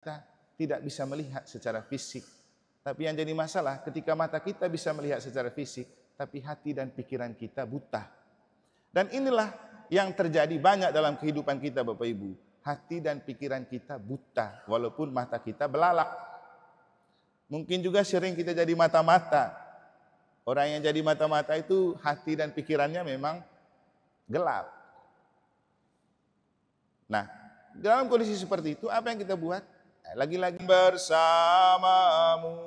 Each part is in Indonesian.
kita tidak bisa melihat secara fisik. Tapi yang jadi masalah ketika mata kita bisa melihat secara fisik, tapi hati dan pikiran kita buta. Dan inilah yang terjadi banyak dalam kehidupan kita, Bapak Ibu. Hati dan pikiran kita buta, walaupun mata kita belalak. Mungkin juga sering kita jadi mata-mata. Orang yang jadi mata-mata itu hati dan pikirannya memang gelap. Nah, dalam kondisi seperti itu apa yang kita buat? Lagi-lagi bersamamu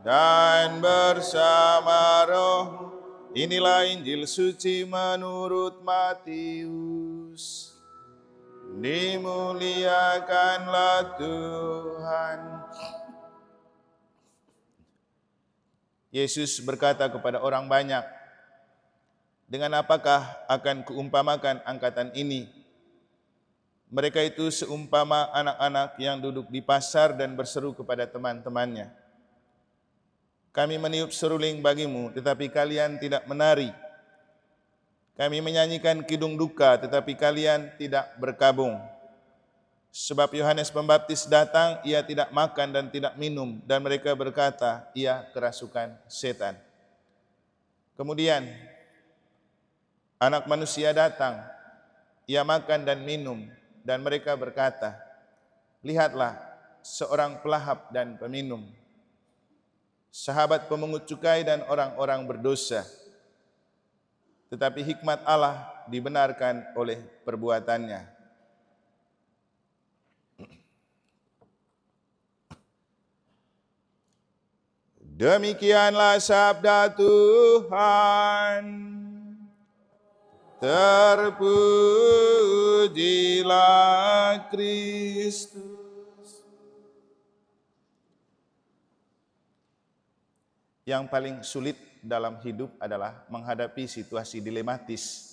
dan bersama Roh. Inilah Injil suci menurut Matius. Dimuliakanlah Tuhan. Yesus berkata kepada orang banyak, dengan apakah akan kuumpamakan angkatan ini? Mereka itu seumpama anak-anak yang duduk di pasar dan berseru kepada teman-temannya, kami meniup seruling bagimu, tetapi kalian tidak menari. Kami menyanyikan kidung duka, tetapi kalian tidak berkabung. Sebab Yohanes Pembaptis datang, ia tidak makan dan tidak minum, dan mereka berkata, ia kerasukan setan. Kemudian Anak Manusia datang, ia makan dan minum, dan mereka berkata, lihatlah seorang pelahap dan peminum, sahabat pemungut cukai dan orang-orang berdosa. Tetapi hikmat Allah dibenarkan oleh perbuatannya. Demikianlah sabda Tuhan. Terpujilah Kristus. Yang paling sulit dalam hidup adalah menghadapi situasi dilematis,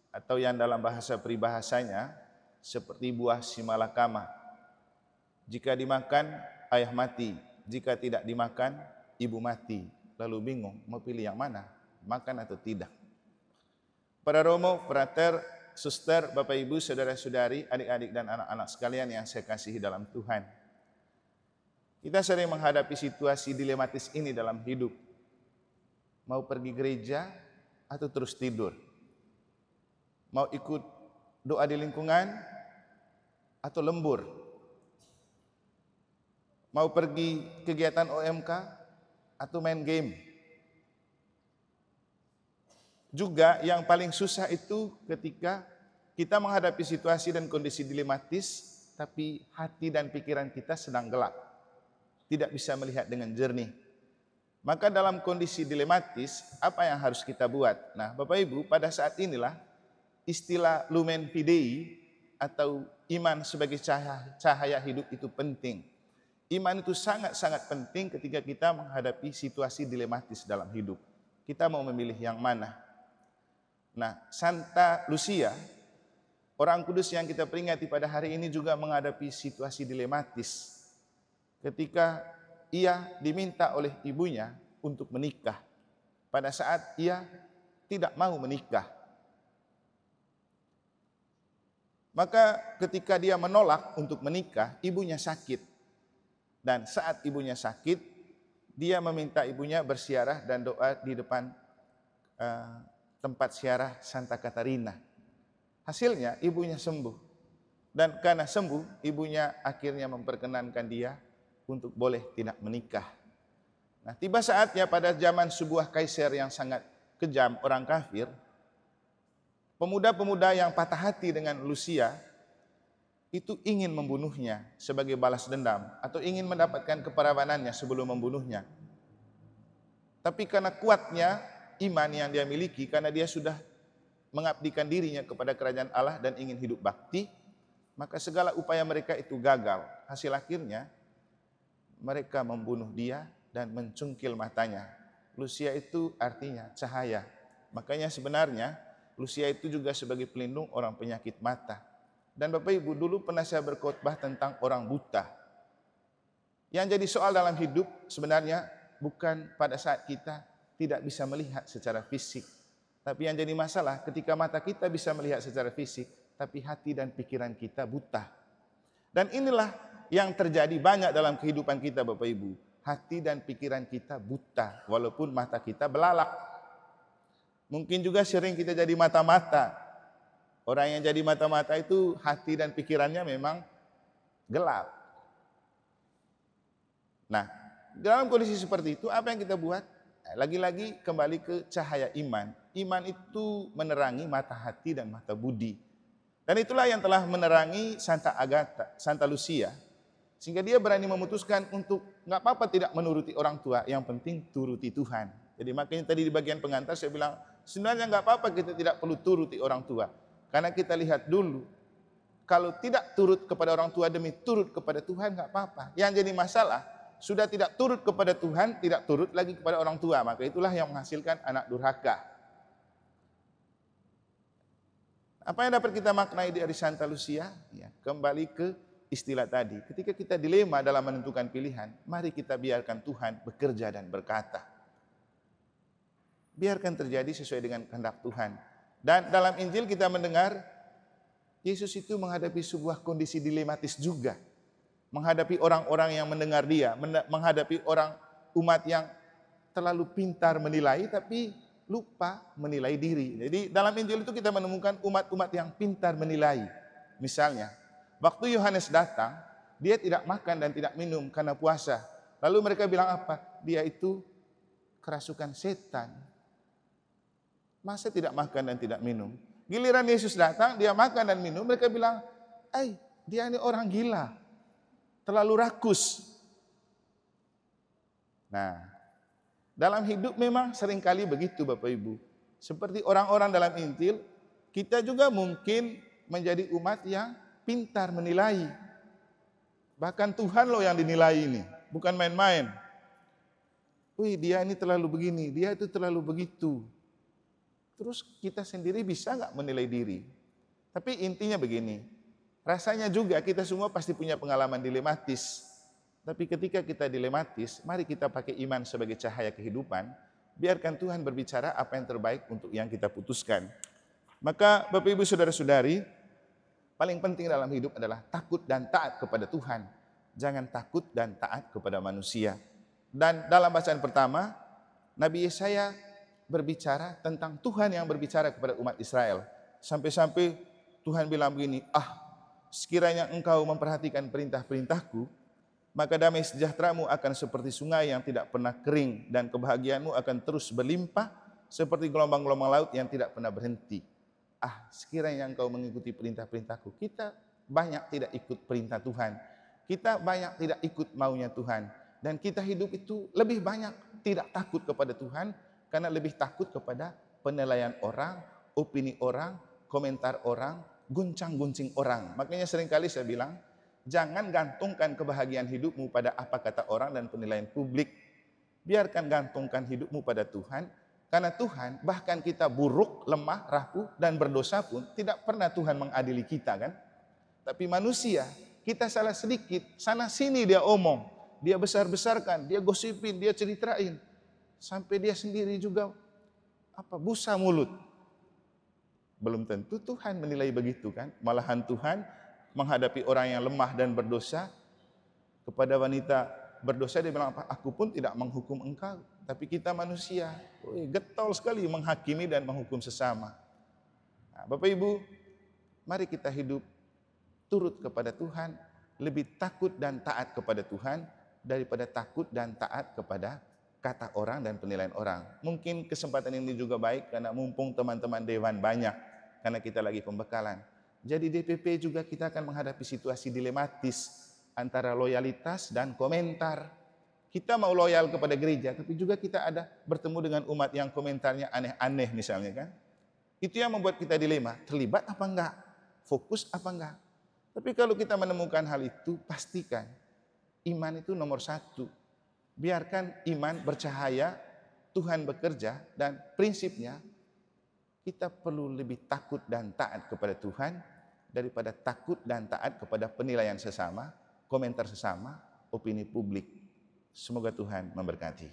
atau yang dalam bahasa peribahasanya seperti buah simalakama. Jika dimakan, ayah mati. Jika tidak dimakan, ibu mati. Lalu bingung mau pilih yang mana, makan atau tidak. Para Romo, frater, suster, Bapak Ibu, saudara-saudari, adik-adik dan anak-anak sekalian yang saya kasihi dalam Tuhan. Kita sering menghadapi situasi dilematis ini dalam hidup. Mau pergi gereja atau terus tidur? Mau ikut doa di lingkungan atau lembur? Mau pergi kegiatan OMK atau main game? Juga yang paling susah itu ketika kita menghadapi situasi dan kondisi dilematis, tapi hati dan pikiran kita sedang gelap, tidak bisa melihat dengan jernih. Maka dalam kondisi dilematis, apa yang harus kita buat? Nah, Bapak Ibu, pada saat inilah istilah lumen fidei atau iman sebagai cahaya hidup itu penting. Iman itu sangat-sangat penting ketika kita menghadapi situasi dilematis dalam hidup. Kita mau memilih yang mana? Nah, Santa Lucia, orang kudus yang kita peringati pada hari ini juga menghadapi situasi dilematis ketika ia diminta oleh ibunya untuk menikah pada saat ia tidak mau menikah. Maka ketika dia menolak untuk menikah, ibunya sakit. Dan saat ibunya sakit, dia meminta ibunya bersiarah dan doa di depan tempat siarah Santa Katarina. Hasilnya ibunya sembuh. Dan karena sembuh, ibunya akhirnya memperkenankan dia untuk boleh tidak menikah. Nah, tiba saatnya pada zaman sebuah kaisar yang sangat kejam, orang kafir, pemuda-pemuda yang patah hati dengan Lucia itu ingin membunuhnya sebagai balas dendam atau ingin mendapatkan keperawanannya sebelum membunuhnya. Tapi karena kuatnya iman yang dia miliki, karena dia sudah mengabdikan dirinya kepada kerajaan Allah dan ingin hidup bakti, maka segala upaya mereka itu gagal. Hasil akhirnya mereka membunuh dia dan mencungkil matanya. Lucia itu artinya cahaya. Makanya sebenarnya Lucia itu juga sebagai pelindung orang penyakit mata. Dan Bapak Ibu, dulu pernah saya berkhotbah tentang orang buta. Yang jadi soal dalam hidup sebenarnya bukan pada saat kita tidak bisa melihat secara fisik. Tapi yang jadi masalah ketika mata kita bisa melihat secara fisik, tapi hati dan pikiran kita buta. Dan inilah yang terjadi banyak dalam kehidupan kita Bapak Ibu. Hati dan pikiran kita buta walaupun mata kita belalak. Mungkin juga sering kita jadi mata-mata. Orang yang jadi mata-mata itu hati dan pikirannya memang gelap. Nah, dalam kondisi seperti itu apa yang kita buat? Lagi-lagi kembali ke cahaya iman. Iman itu menerangi mata hati dan mata budi. Dan itulah yang telah menerangi Santa Agatha, Santa Lucia. Sehingga dia berani memutuskan untuk nggak apa-apa tidak menuruti orang tua, yang penting turuti Tuhan. Jadi makanya tadi di bagian pengantar saya bilang, sebenarnya nggak apa-apa kita tidak perlu turuti orang tua. Karena kita lihat dulu, kalau tidak turut kepada orang tua demi turut kepada Tuhan nggak apa-apa. Yang jadi masalah, sudah tidak turut kepada Tuhan, tidak turut lagi kepada orang tua. Maka itulah yang menghasilkan anak durhaka. Apa yang dapat kita maknai dari Santa Lucia? Ya, kembali ke istilah tadi. Ketika kita dilema dalam menentukan pilihan, mari kita biarkan Tuhan bekerja dan berkata. Biarkan terjadi sesuai dengan kehendak Tuhan. Dan dalam Injil kita mendengar, Yesus itu menghadapi sebuah kondisi dilematis juga. Menghadapi orang-orang yang mendengar dia, menghadapi orang umat yang terlalu pintar menilai tapi lupa menilai diri. Jadi dalam Injil itu kita menemukan umat-umat yang pintar menilai. Misalnya, waktu Yohanes datang, dia tidak makan dan tidak minum karena puasa. Lalu mereka bilang apa? Dia itu kerasukan setan. Masa tidak makan dan tidak minum? Giliran Yesus datang, dia makan dan minum, mereka bilang, dia ini orang gila. Terlalu rakus. Nah, dalam hidup memang seringkali begitu Bapak Ibu. Seperti orang-orang dalam Injil, kita juga mungkin menjadi umat yang pintar menilai. Bahkan Tuhan loh yang dinilai ini, bukan main-main. Wih, dia ini terlalu begini, dia itu terlalu begitu. Terus kita sendiri bisa nggak menilai diri? Tapi intinya begini, rasanya juga kita semua pasti punya pengalaman dilematis. Tapi ketika kita dilematis, mari kita pakai iman sebagai cahaya kehidupan. Biarkan Tuhan berbicara apa yang terbaik untuk yang kita putuskan. Maka Bapak Ibu Saudara-saudari, paling penting dalam hidup adalah takut dan taat kepada Tuhan. Jangan takut dan taat kepada manusia. Dan dalam bacaan pertama, Nabi Yesaya berbicara tentang Tuhan yang berbicara kepada umat Israel. Sampai-sampai Tuhan bilang begini, sekiranya engkau memperhatikan perintah-perintahku, maka damai sejahteramu akan seperti sungai yang tidak pernah kering, dan kebahagiaanmu akan terus berlimpah seperti gelombang-gelombang laut yang tidak pernah berhenti. Sekiranya engkau mengikuti perintah-perintahku. Kita banyak tidak ikut perintah Tuhan. Kita banyak tidak ikut maunya Tuhan. Dan kita hidup itu lebih banyak tidak takut kepada Tuhan, karena lebih takut kepada penilaian orang, opini orang, komentar orang, guncang-guncing orang. Makanya seringkali saya bilang, jangan gantungkan kebahagiaan hidupmu pada apa kata orang dan penilaian publik. Biarkan gantungkan hidupmu pada Tuhan. Karena Tuhan, bahkan kita buruk, lemah, rapuh, dan berdosa pun tidak pernah Tuhan mengadili kita kan. Tapi manusia, kita salah sedikit, sana sini dia omong. Dia besar-besarkan, dia gosipin, dia ceritain. Sampai dia sendiri juga busa mulut. Belum tentu Tuhan menilai begitu kan. Malahan Tuhan menghadapi orang yang lemah dan berdosa, kepada wanita berdosa dia bilang, aku pun tidak menghukum engkau. Tapi kita manusia, getol sekali menghakimi dan menghukum sesama. Bapak Ibu, mari kita hidup turut kepada Tuhan, lebih takut dan taat kepada Tuhan daripada takut dan taat kepada kata orang dan penilaian orang. Mungkin kesempatan ini juga baik karena mumpung teman-teman dewan banyak, karena kita lagi pembekalan. Jadi DPP juga kita akan menghadapi situasi dilematis antara loyalitas dan komentar. Kita mau loyal kepada gereja, tapi juga kita ada bertemu dengan umat yang komentarnya aneh-aneh misalnya kan. Itu yang membuat kita dilema, terlibat apa enggak? Fokus apa enggak? Tapi kalau kita menemukan hal itu, pastikan iman itu nomor satu. Biarkan iman bercahaya, Tuhan bekerja, dan prinsipnya kita perlu lebih takut dan taat kepada Tuhan daripada takut dan taat kepada penilaian sesama, komentar sesama, opini publik. Semoga Tuhan memberkati.